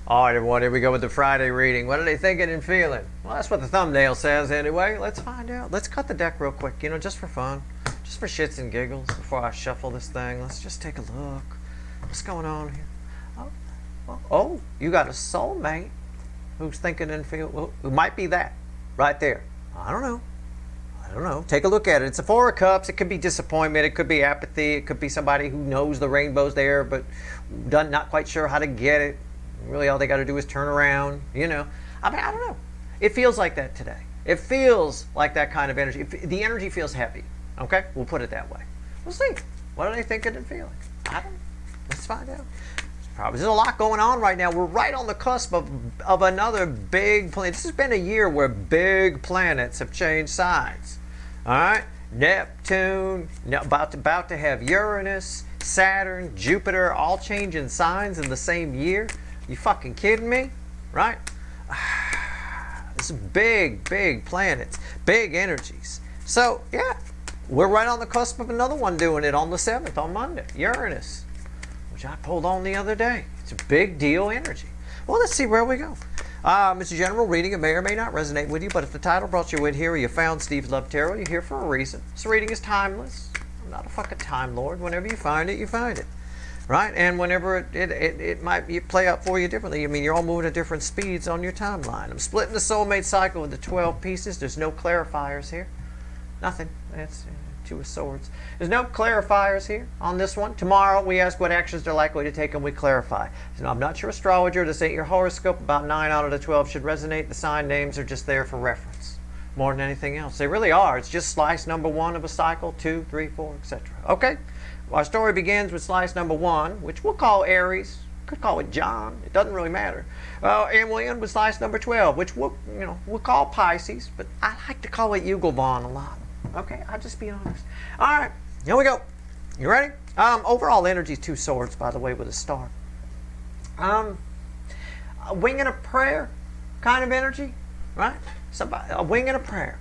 All right, everyone, here we go with the Friday reading. What are they thinking and feeling? Well, that's what the thumbnail says anyway. Let's find out. Let's cut the deck real quick, just for fun. Just for shits and giggles before I shuffle this thing. Let's just take a look. What's going on here? Oh, you got a soulmate who's thinking and feeling. Well, who might be that right there? I don't know. Take a look at it. It's a Four of Cups. It could be disappointment. It could be apathy. It could be somebody who knows the rainbow's there but not quite sure how to get it. Really, all they got to do is turn around, I mean, I don't know. It feels like that today. It feels like that kind of energy. The energy feels heavy, okay? We'll put it that way. We'll see. What are they thinking and feeling? I don't know. Let's find out. There's a lot going on right now. We're right on the cusp of another big planet. This has been a year where big planets have changed sides, all right? Neptune, about to have Uranus, Saturn, Jupiter, all changing signs in the same year. You fucking kidding me? Right? This is big planets, big energies. So, yeah, we're right on the cusp of another one doing it on the 7th, on Monday. Uranus, which I pulled on the other day. It's a big deal energy. Well, let's see where we go. Mr. General reading, it may or may not resonate with you, but if the title brought you in here or you found Steve's Love Tarot, you're here for a reason. This reading is timeless. I'm not a fucking Time Lord. Whenever you find it, you find it. Right? And whenever it might play out for you differently. I mean, you're all moving at different speeds on your timeline. I'm splitting the soulmate cycle into 12 pieces. There's no clarifiers here. Nothing. That's Two of Swords. There's no clarifiers here on this one. Tomorrow, we ask what actions they're likely to take and we clarify. So, I'm not your astrologer. This ain't your horoscope. About 9 out of the 12 should resonate. The sign names are just there for reference more than anything else. They really are. It's just slice number 1 of a cycle, 2, 3, 4, etc. Okay? Our story begins with slice number 1, which we'll call Aries. Could call it John. It doesn't really matter. And we'll end with slice number 12, which we'll call Pisces, but I like to call it Yugelbon a lot. Okay, I'll just be honest. All right, here we go. You ready? Overall energy is 2 swords, by the way, with a star. A wing and a prayer kind of energy, right? A wing and a prayer.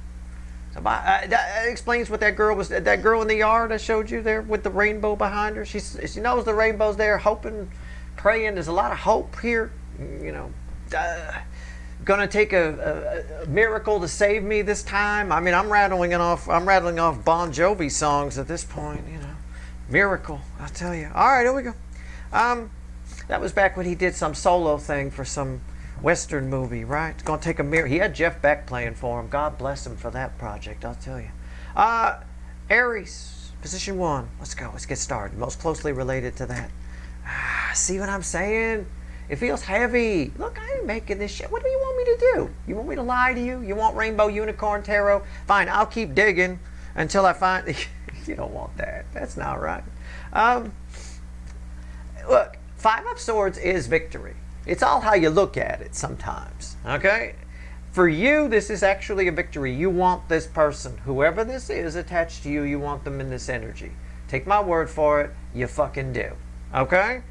That explains what that girl was. That girl in the yard I showed you there with the rainbow behind her. She knows the rainbow's there, hoping, praying. There's a lot of hope here. Gonna take a miracle to save me this time. I mean, I'm rattling off Bon Jovi songs at this point. Miracle. I'll tell you. All right, here we go. That was back when he did some solo thing for some Western movie, right? It's gonna take a mirror. He had Jeff Beck playing for him. God bless him for that project, I'll tell you. Aries, position 1. Let's go. Let's get started. Most closely related to that. See what I'm saying? It feels heavy. Look, I ain't making this shit. What do you want me to do? You want me to lie to you? You want Rainbow Unicorn Tarot? Fine, I'll keep digging until I find... You don't want that. That's not right. Look, 5 of Swords is victory. It's all how you look at it sometimes, okay? For you, this is actually a victory. You want this person, whoever this is attached to you, you want them in this energy. Take my word for it, you fucking do, okay?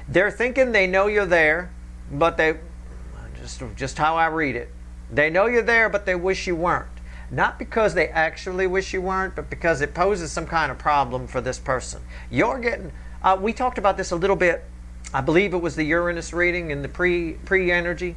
They're thinking they know you're there, but they, just how I read it, they know you're there, but they wish you weren't. Not because they actually wish you weren't, but because it poses some kind of problem for this person. You're getting, we talked about this a little bit, I believe it was the Uranus reading in the pre-energy.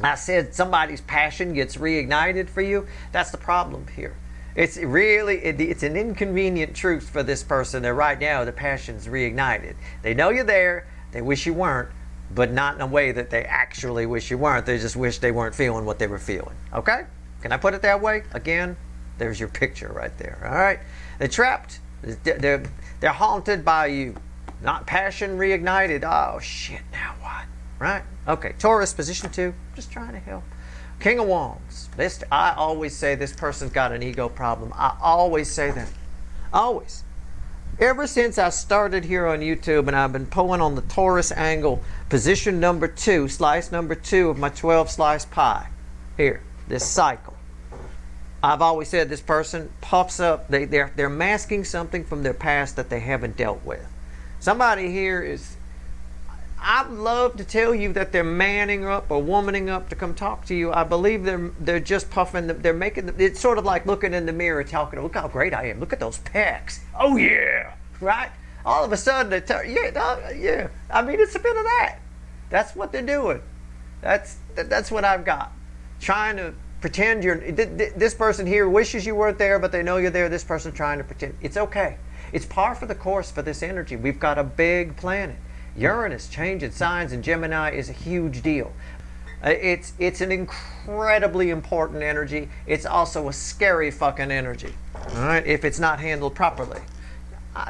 I said somebody's passion gets reignited for you. That's the problem here. It's really, it's an inconvenient truth for this person that right now the passion's reignited. They know you're there, they wish you weren't, but not in a way that they actually wish you weren't. They just wish they weren't feeling what they were feeling. Okay? Can I put it that way? Again, there's your picture right there. All right? They're trapped. They're haunted by you. Not passion reignited. Oh, shit, now what? Right? Okay, Taurus, position 2. Just trying to help. King of Wands. I always say this person's got an ego problem. I always say that. Always. Ever since I started here on YouTube and I've been pulling on the Taurus angle, position number 2, slice number 2 of my 12 slice pie. Here, this cycle. I've always said this person pops up, they're masking something from their past that they haven't dealt with. Somebody here is, I'd love to tell you that they're manning up or womaning up to come talk to you. I believe they're just puffing. They're making. It's sort of like looking in the mirror, talking. Look how great I am. Look at those pecs. Oh yeah, right. All of a sudden, yeah. I mean, it's a bit of that. That's what they're doing. That's what I've got. Trying to pretend you're. This person here wishes you weren't there, but they know you're there. This person trying to pretend. It's okay. It's par for the course for this energy. We've got a big planet. Uranus changing signs in Gemini is a huge deal. It's an incredibly important energy. It's also a scary fucking energy. All right, if it's not handled properly.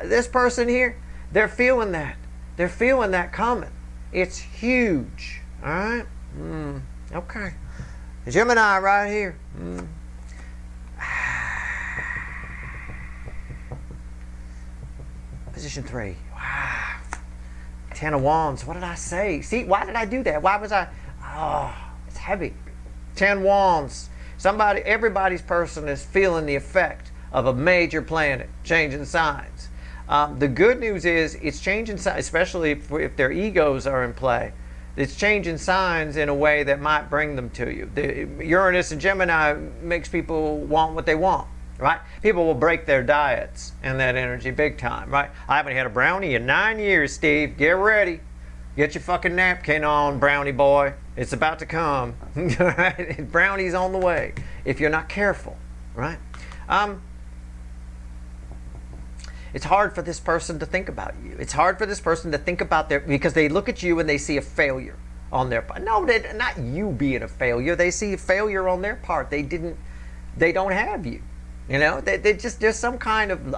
This person here, they're feeling that. They're feeling that coming. It's huge. All right. Okay. Gemini right here. Position 3. Wow. 10 of Wands. What did I say? See, why did I do that? Why was I? Oh, it's heavy. 10 Wands. Everybody's person is feeling the effect of a major planet changing signs. The good news is it's changing signs, especially if their egos are in play. It's changing signs in a way that might bring them to you. The Uranus and Gemini makes people want what they want. Right? People will break their diets in that energy big time, right? I haven't had a brownie in 9 years, Steve. Get ready. Get your fucking napkin on, brownie boy. It's about to come. Right? Brownie's on the way if you're not careful, right? It's hard for this person to think about you. It's hard for this person to think about because they look at you and they see a failure on their part. No, not you being a failure. They see a failure on their part. They don't have you. You know, they just, there's some kind of,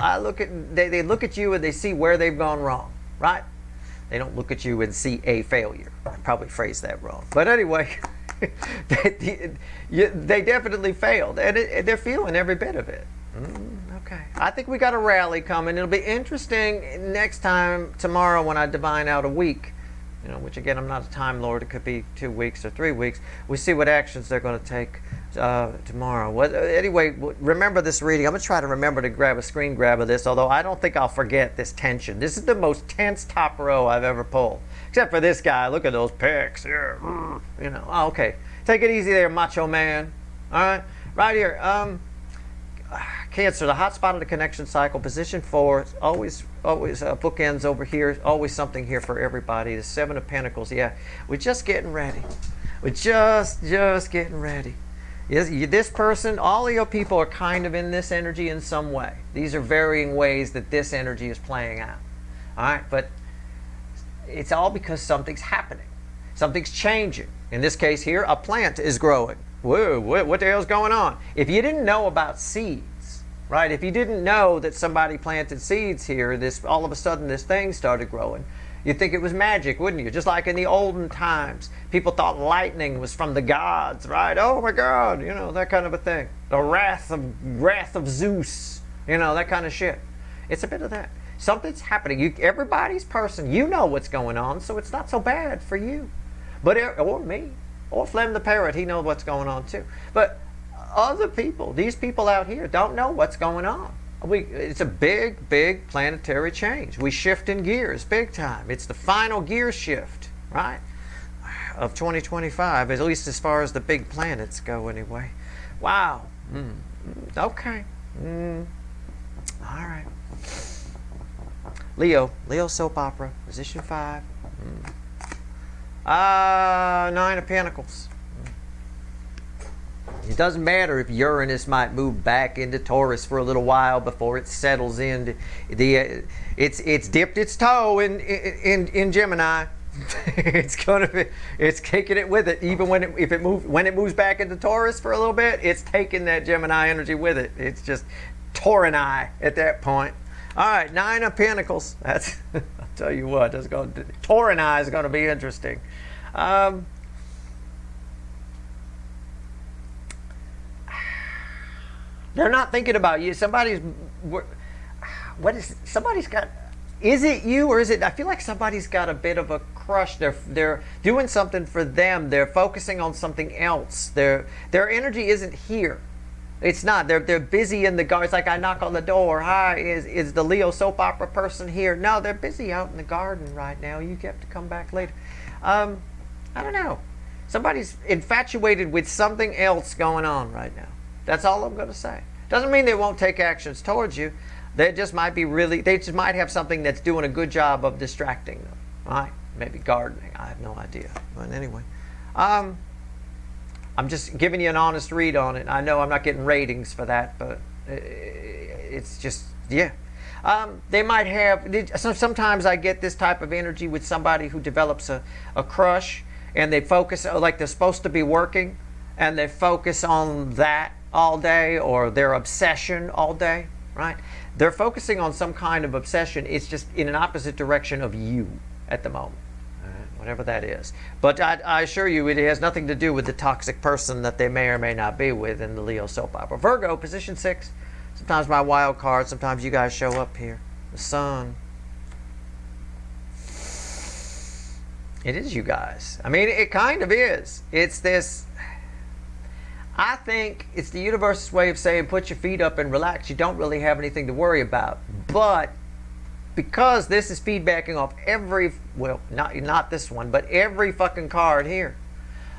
they look at you and they see where they've gone wrong, right? They don't look at you and see a failure. I probably phrased that wrong. But anyway, they definitely failed. And they're feeling every bit of it. Okay. I think we got a rally coming. It'll be interesting next time, tomorrow, when I divine out a week. You know, which again, I'm not a time lord. It could be 2 weeks or 3 weeks. We see what actions they're going to take tomorrow. Anyway, remember this reading. I'm going to try to remember to grab a screen grab of this, although I don't think I'll forget this tension. This is the most tense top row I've ever pulled. Except for this guy. Look at those pecs. You know, oh, okay. Take it easy there, macho man. All right? Right here. Cancer, the hot spot of the connection cycle, position 4, always bookends over here, always something here for everybody. The 7 of Pentacles, yeah. We're just getting ready. We're just getting ready. Yes, this person, all of your people are kind of in this energy in some way. These are varying ways that this energy is playing out. All right, but it's all because something's happening. Something's changing. In this case here, a plant is growing. Whoa, what the hell's going on? If you didn't know about seeds, right? If you didn't know that somebody planted seeds here, all of a sudden this thing started growing, you'd think it was magic, wouldn't you? Just like in the olden times, people thought lightning was from the gods, right? Oh my God, you know, that kind of a thing. The wrath of Zeus, you know, that kind of shit. It's a bit of that. Something's happening. Everybody's person, you know what's going on, so it's not so bad for you. Or me. Or Flem the Parrot, he knows what's going on too. But other people, these people out here, don't know what's going on. It's a big, big planetary change. We shift in gears, big time. It's the final gear shift, right, of 2025, at least as far as the big planets go anyway. Wow. Okay. All right. Leo soap opera, position 5. 9 of Pentacles. It doesn't matter if Uranus might move back into Taurus for a little while before it settles in. It's dipped its toe in Gemini. It's taking it with it. Even when it moves back into Taurus for a little bit, it's taking that Gemini energy with it. It's just Taurani at that point. All right, 9 of Pentacles. That's I'll tell you what. Taurani is going to be interesting. They're not thinking about you. Somebody's got. Is it you or is it? I feel like somebody's got a bit of a crush. They're doing something for them. They're focusing on something else. Their energy isn't here. It's not. They're busy in the garden. It's like I knock on the door. Hi, is the Leo soap opera person here? No, they're busy out in the garden right now. You get to come back later. I don't know. Somebody's infatuated with something else going on right now. That's all I'm going to say. Doesn't mean they won't take actions towards you. They just might have something that's doing a good job of distracting them. Right? Maybe gardening. I have no idea. But anyway, I'm just giving you an honest read on it. I know I'm not getting ratings for that, but it's just, yeah. They might have, sometimes I get this type of energy with somebody who develops a crush, and they focus, like they're supposed to be working, and they focus on that all day, or their obsession all day, right? They're focusing on some kind of obsession. It's just in an opposite direction of you at the moment, whatever that is. But I assure you, it has nothing to do with the toxic person that they may or may not be with in the Leo soap opera. Virgo, position 6. Sometimes my wild card, sometimes you guys show up here. The sun. It is you guys. I mean, it kind of is. It's this, I think it's the universe's way of saying put your feet up and relax. You don't really have anything to worry about. But because this is feedbacking off every, well, not this one, but every fucking card here.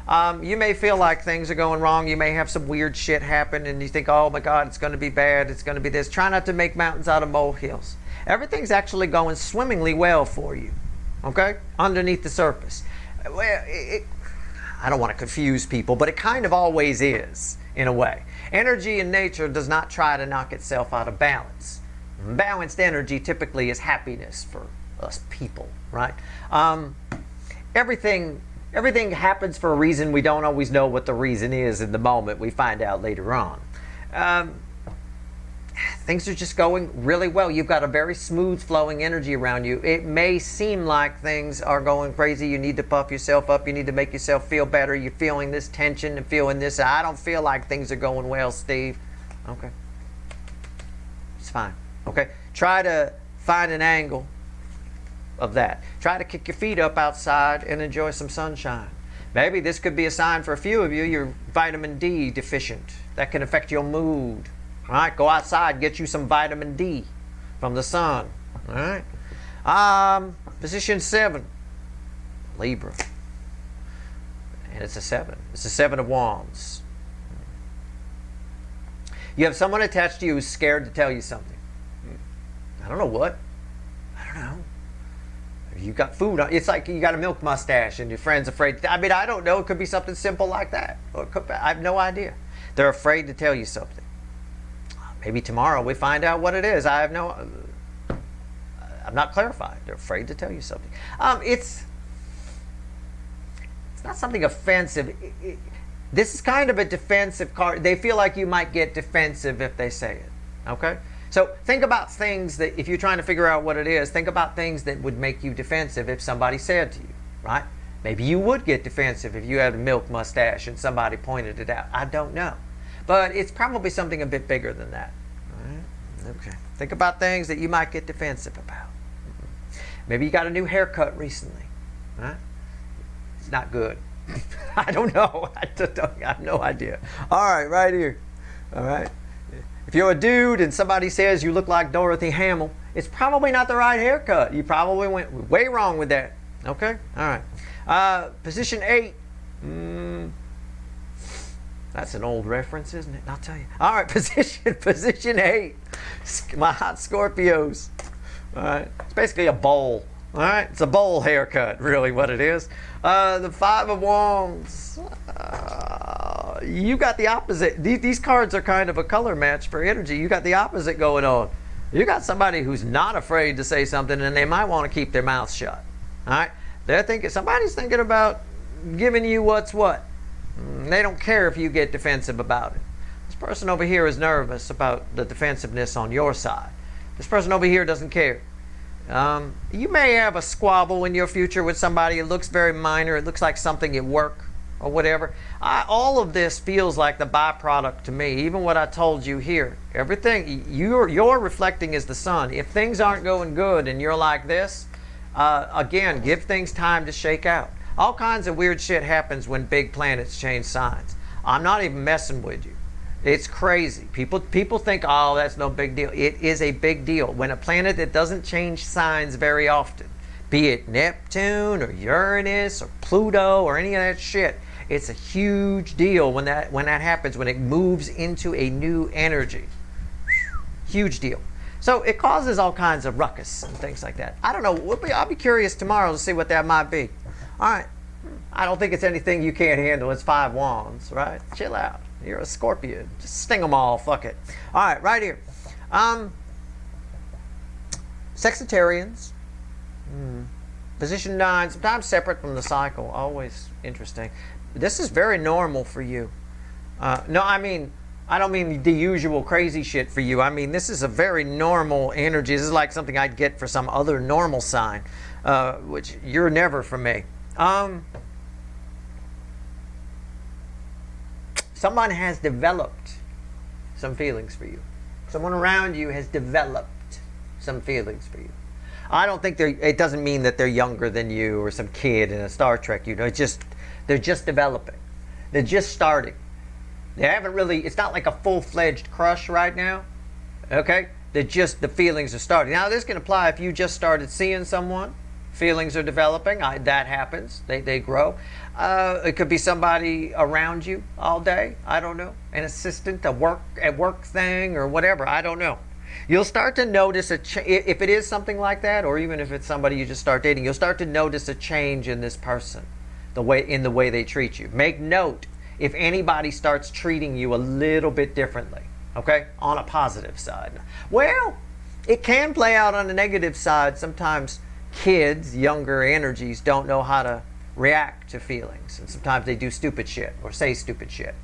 You may feel like things are going wrong. You may have some weird shit happen and you think, oh my God, it's going to be bad. It's going to be this. Try not to make mountains out of molehills. Everything's actually going swimmingly well for you. Okay? Underneath the surface. Well, I don't want to confuse people, but it kind of always is, in a way. Energy in nature does not try to knock itself out of balance. Balanced energy typically is happiness for us people, right? Everything happens for a reason. We don't always know what the reason is in the moment. We find out later on. Things are just going really well. You've got a very smooth flowing energy around you. It may seem like things are going crazy. You need to puff yourself up. You need to make yourself feel better. You're feeling this tension and feeling this. I don't feel like things are going well, Steve. Okay. It's fine. Okay. Try to find an angle of that. Try to kick your feet up outside and enjoy some sunshine. Maybe this could be a sign for a few of you. You're vitamin D deficient. That can affect your mood. All right, go outside, get you some vitamin D from the sun. All right. Position 7, Libra, and it's a 7. It's a 7 of Wands. You have someone attached to you who's scared to tell you something. I don't know what. I don't know. You got food on. It's like you got a milk mustache and your friend's afraid. I mean, I don't know. It could be something simple like that. Or it could be, I have no idea. They're afraid to tell you something. Maybe tomorrow we find out what it is. I'm not clarified. They're afraid to tell you something. It's not something offensive. This is kind of a defensive card. They feel like you might get defensive if they say it. Okay? So think about things that, if you're trying to figure out what it is, think about things that would make you defensive if somebody said to you, right? Maybe you would get defensive if you had a milk mustache and somebody pointed it out. I don't know. But it's probably something a bit bigger than that. All right? Okay. Think about things that you might get defensive about. Maybe you got a new haircut recently. Right? It's not good. I don't know. I have no idea. All right, right here. All right. If you're a dude and somebody says you look like Dorothy Hamill, it's probably not the right haircut. You probably went way wrong with that. Okay? All right. Position 8. That's an old reference, isn't it? I'll tell you. All right, position 8. My hot Scorpios. All right. It's basically a bowl. All right. It's a bowl haircut, really, what it is. The 5 of Wands. You got the opposite. These cards are kind of a color match for energy. You got the opposite going on. You got somebody who's not afraid to say something, and they might want to keep their mouth shut. All right. Somebody's thinking about giving you what's what. They don't care if you get defensive about it. This person over here is nervous about the defensive on your side. This person over here doesn't care. You may have a squabble in your future with somebody. It looks very minor. It looks like something at work or whatever. All of this feels like the byproduct to me. Even what I told you here. Everything you're reflecting is the sun. If things aren't going good and you're like this, again, give things time to shake out. All kinds of weird shit happens when big planets change signs. I'm not even messing with you. It's crazy. People think, oh, that's no big deal. It is a big deal. When a planet that doesn't change signs very often, be it Neptune or Uranus or Pluto or any of that shit, it's a huge deal when that happens, when it moves into a new energy. Huge deal. So it causes all kinds of ruckus and things like that. I don't know. I'll be curious tomorrow to see what that might be. All right. I don't think it's anything you can't handle. It's 5 wands, right? Chill out. You're a Scorpion. Just sting them all. Fuck it. All right, right here. Sexitarians. Position 9, sometimes separate from the cycle. Always interesting. This is very normal for you. No, I mean, I don't mean the usual crazy shit for you. I mean, this is a very normal energy. This is like something I'd get for some other normal sign, which you're never for me. Someone has developed some feelings for you. Someone around you has developed some feelings for you. I don't think it doesn't mean that they're younger than you or some kid in a Star Trek, you know. They're just developing. They're just starting. They haven't really, it's not like a full-fledged crush right now. Okay? The feelings are starting. Now, this can apply if you just started seeing someone. Feelings are developing. That happens. They grow. It could be somebody around you all day. I don't know. An assistant, at work thing or whatever. I don't know. You'll start to notice if it is something like that, or even if it's somebody you just start dating, you'll start to notice a change in this person, in the way they treat you. Make note if anybody starts treating you a little bit differently, okay, on a positive side. Well, it can play out on the negative side. Sometimes kids, younger energies, don't know how to react to feelings, and sometimes they do stupid shit or say stupid shit.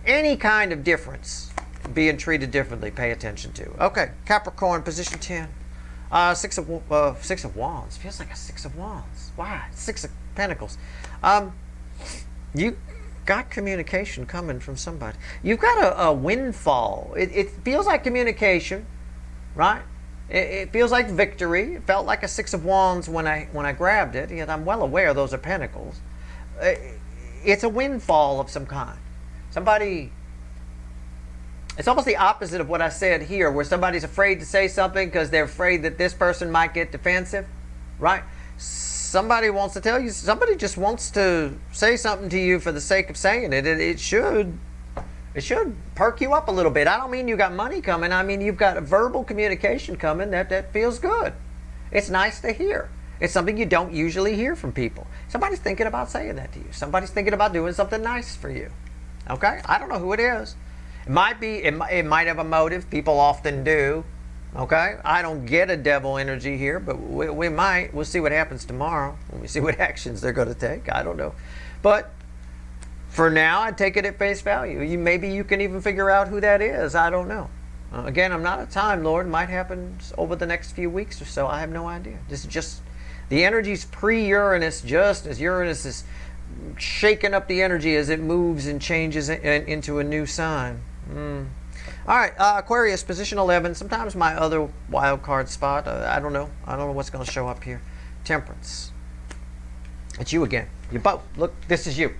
Any kind of difference, being treated differently, pay attention to. Okay, Capricorn, position 10. Six of Wands. Feels like a Six of Wands. Why? 6 of Pentacles. You got communication coming from somebody. You've got a windfall. It feels like communication, right? It feels like victory. It felt like a Six of Wands when I grabbed it, yet I'm well aware those are Pentacles. It's a windfall of some kind. It's almost the opposite of what I said here, where somebody's afraid to say something because they're afraid that this person might get defensive, right? Somebody wants to tell you, somebody just wants to say something to you for the sake of saying it. It should perk you up a little bit. I don't mean you got money coming. I mean you've got a verbal communication coming that feels good. It's nice to hear. It's something you don't usually hear from people. Somebody's thinking about saying that to you. Somebody's thinking about doing something nice for you. Okay? I don't know who it is. It might have a motive. People often do. Okay? I don't get a devil energy here, but we might. We'll see what happens tomorrow. We'll see what actions they're going to take. I don't know. But for now, I take it at face value. Maybe you can even figure out who that is. I don't know. Again, I'm not a Time Lord. It might happen over the next few weeks or so. I have no idea. This is just the energy's pre-Uranus, just as Uranus is shaking up the energy as it moves and changes into a new sign. All right, Aquarius, position 11. Sometimes my other wild card spot. I don't know. I don't know what's going to show up here. Temperance. It's you again. You both. Look, this is you.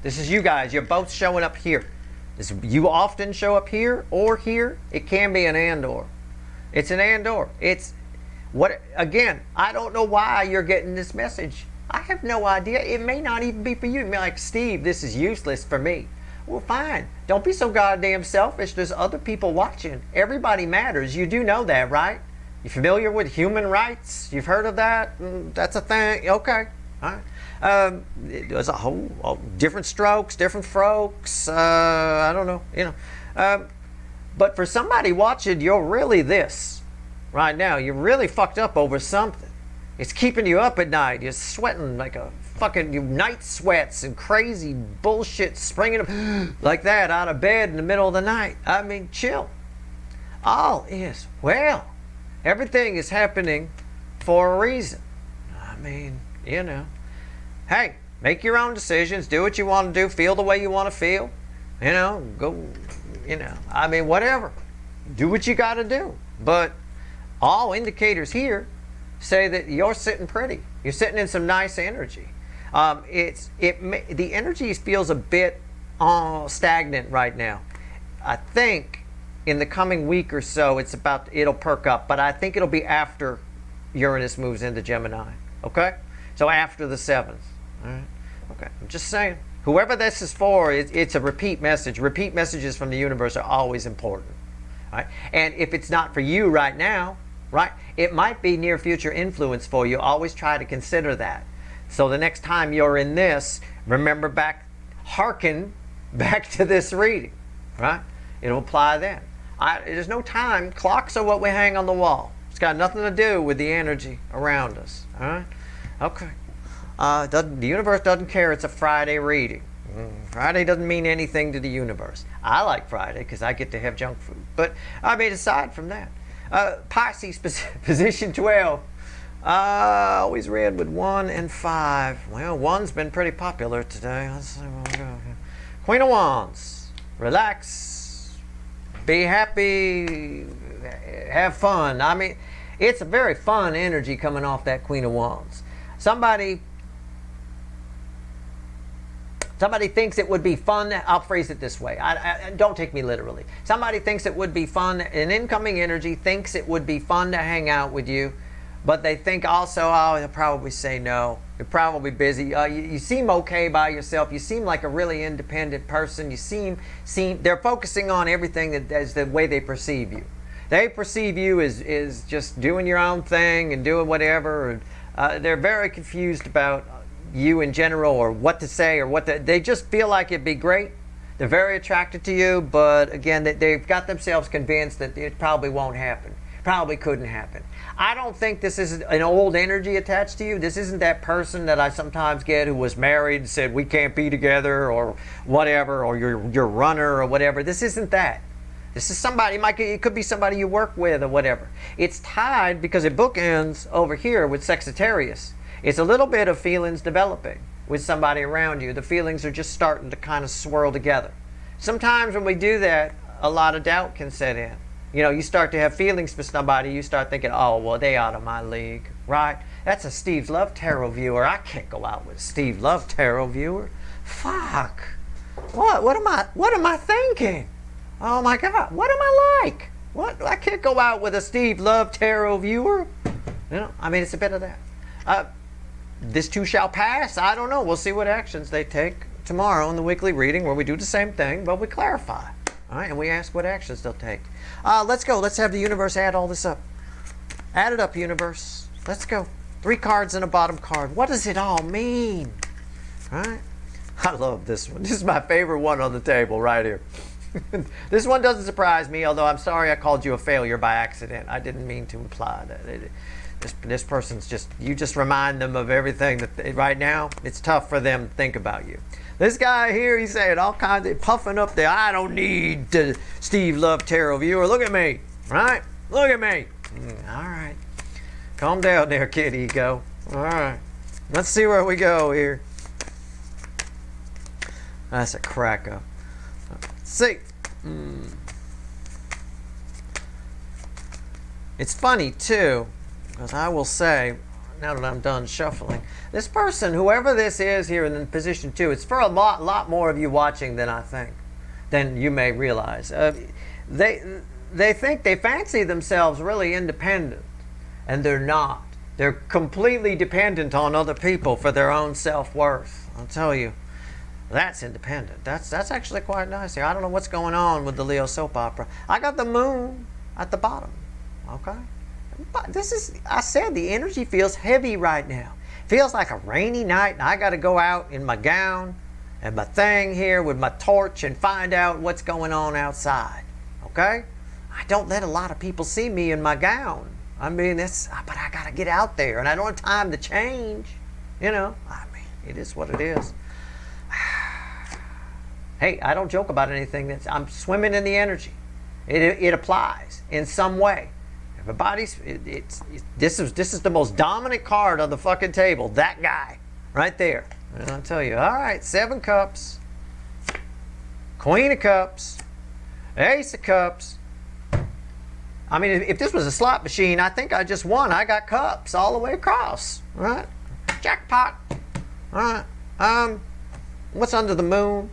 This is you guys. You're both showing up here. You often show up here or here. It can be an and/or. It's an and/or. It's what? Again, I don't know why you're getting this message. I have no idea. It may not even be for you. You may be like, Steve, this is useless for me. Well, fine. Don't be so goddamn selfish. There's other people watching. Everybody matters. You do know that, right? You familiar with human rights? You've heard of that? That's a thing. Okay. All right. There's a whole different strokes, different folks. I don't know. You know. But for somebody watching, you're really this right now. You're really fucked up over something. It's keeping you up at night. You're sweating like a fucking night sweats and crazy bullshit springing up like that out of bed in the middle of the night. I mean, chill. All is well. Everything is happening for a reason. I mean, you know. Hey, make your own decisions. Do what you want to do. Feel the way you want to feel. You know, go, you know. I mean, whatever. Do what you got to do. But all indicators here say that you're sitting pretty. You're sitting in some nice energy. The energy feels a bit stagnant right now. I think in the coming week or so, it'll perk up, but I think it'll be after Uranus moves into Gemini. Okay? So after the 7th. All right? Okay. I'm just saying. Whoever this is for, it's a repeat message. Repeat messages from the universe are always important. Right? And if it's not for you right now, right, it might be near future influence for you. Always try to consider that. So the next time you're in this, remember back, hearken back to this reading. Right? It'll apply then. There's no time. Clocks are what we hang on the wall. It's got nothing to do with the energy around us. All right? Okay. The universe doesn't care. It's a Friday reading. Friday doesn't mean anything to the universe. I like Friday because I get to have junk food. But I mean, aside from that, Pisces position 12. Always read with 1 and 5. Well, 1's been pretty popular today. Let's see where we go here. Queen of Wands. Relax. Be happy. Have fun. I mean, it's a very fun energy coming off that Queen of Wands. Somebody thinks it would be fun. I'll phrase it this way. Don't take me literally. Somebody thinks it would be fun. An incoming energy thinks it would be fun to hang out with you, but they think also, oh, they'll probably say no. You're probably busy. You seem okay by yourself. You seem like a really independent person. You seem they're focusing on everything as the way they perceive you. They perceive you as just doing your own thing and doing whatever. And, they're very confused about you in general, or what to say, or they just feel like it'd be great. They're very attracted to you, but again, they've got themselves convinced that it probably won't happen. Probably couldn't happen. I don't think this is an old energy attached to you. This isn't that person that I sometimes get who was married and said we can't be together or whatever, or your runner or whatever. This isn't that. This is somebody, it could be somebody you work with or whatever. It's tied because it bookends over here with Sagittarius. It's a little bit of feelings developing with somebody around you. The feelings are just starting to kind of swirl together. Sometimes when we do that, a lot of doubt can set in. You know, you start to have feelings for somebody, you start thinking, oh, well, they out of my league, right? That's a Steve Love Tarot viewer. I can't go out with a Steve Love Tarot viewer. Fuck. What am I thinking? Oh my God, what am I like? What? I can't go out with a Steve Love Tarot viewer. You know, I mean, it's a bit of that. This too shall pass. I don't know. We'll see what actions they take tomorrow in the weekly reading, where we do the same thing, but we clarify. All right, and we ask what actions they'll take. Let's go. Let's have the universe add all this up. Add it up, universe. Let's go. 3 cards and a bottom card. What does it all mean? All right. I love this one. This is my favorite one on the table right here. This one doesn't surprise me, although I'm sorry I called you a failure by accident. I didn't mean to imply that. This person's you just remind them of everything that right now, it's tough for them to think about you. This guy here, he's saying all kinds of puffing up there. I don't need the Steve Love Tarot viewer. Look at me, right? Look at me. All right. Calm down there, kid ego. All right. Let's see where we go here. That's a cracker. See, it's funny too, because I will say, now that I'm done shuffling, this person, whoever this is here in position 2, it's for a lot more of you watching than you may realize. They think they fancy themselves really independent, and they're not. They're completely dependent on other people for their own self-worth. I'll tell you. That's independent. That's actually quite nice here. I don't know what's going on with the Leo soap opera. I got the moon at the bottom. Okay? But I said the energy feels heavy right now. Feels like a rainy night, and I got to go out in my gown and my thing here with my torch and find out what's going on outside. Okay? I don't let a lot of people see me in my gown. I mean, but I got to get out there, and I don't have time to change. You know? I mean, it is what it is. Hey, I don't joke about anything. I'm swimming in the energy. It applies in some way. Everybody's. This is the most dominant card on the fucking table. That guy, right there. And I'll tell you. All right, 7 cups, Queen of Cups, Ace of Cups. I mean, if this was a slot machine, I think I just won. I got cups all the way across. All right, jackpot. All right. What's under the moon?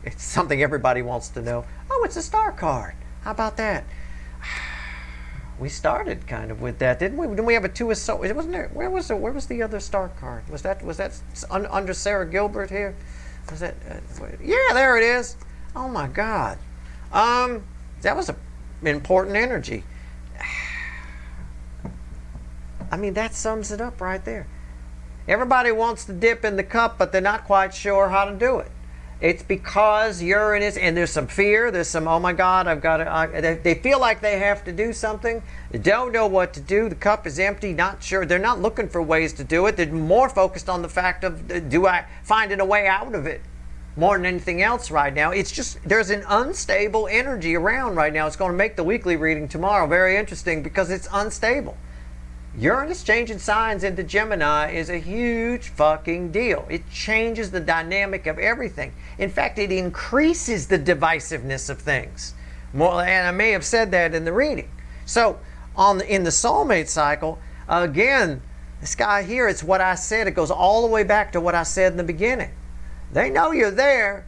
It's something everybody wants to know. Oh, it's a star card. How about that? We started kind of with that, didn't we? Didn't we have a two of so? Wasn't there? Where was the other star card? Was that under Sarah Gilbert here? Was that? Yeah, there it is. Oh my God. That was an important energy. I mean, that sums it up right there. Everybody wants to dip in the cup, but they're not quite sure how to do it. It's because Uranus, and there's some fear, there's some, oh my God, I've got to, they feel like they have to do something. They don't know what to do. The cup is empty, not sure. They're not looking for ways to do it. They're more focused on the fact of, do I find a way out of it? More than anything else right now. It's just, there's an unstable energy around right now. It's going to make the weekly reading tomorrow very interesting because it's unstable. Uranus changing signs into Gemini is a huge fucking deal. It changes the dynamic of everything. In fact, it increases the divisiveness of things. More, and I may have said that in the reading. So, in the soulmate cycle, again, this guy here, it's what I said. It goes all the way back to what I said in the beginning. They know you're there.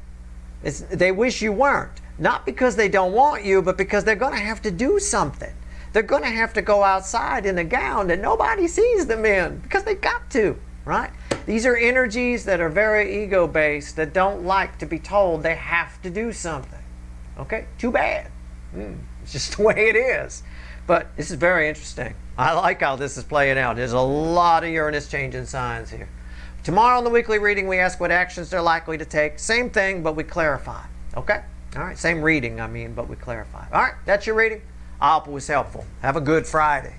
They wish you weren't. Not because they don't want you, but because they're going to have to do something. They're going to have to go outside in a gown that nobody sees them in because they've got to, right? These are energies that are very ego-based, that don't like to be told they have to do something. Okay? Too bad. It's just the way it is. But this is very interesting. I like how this is playing out. There's a lot of Uranus changing signs here. Tomorrow in the weekly reading, we ask what actions they're likely to take. Same thing, but we clarify. Okay? All right? Same reading, but we clarify. All right? That's your reading. I hope it was helpful. Have a good Friday.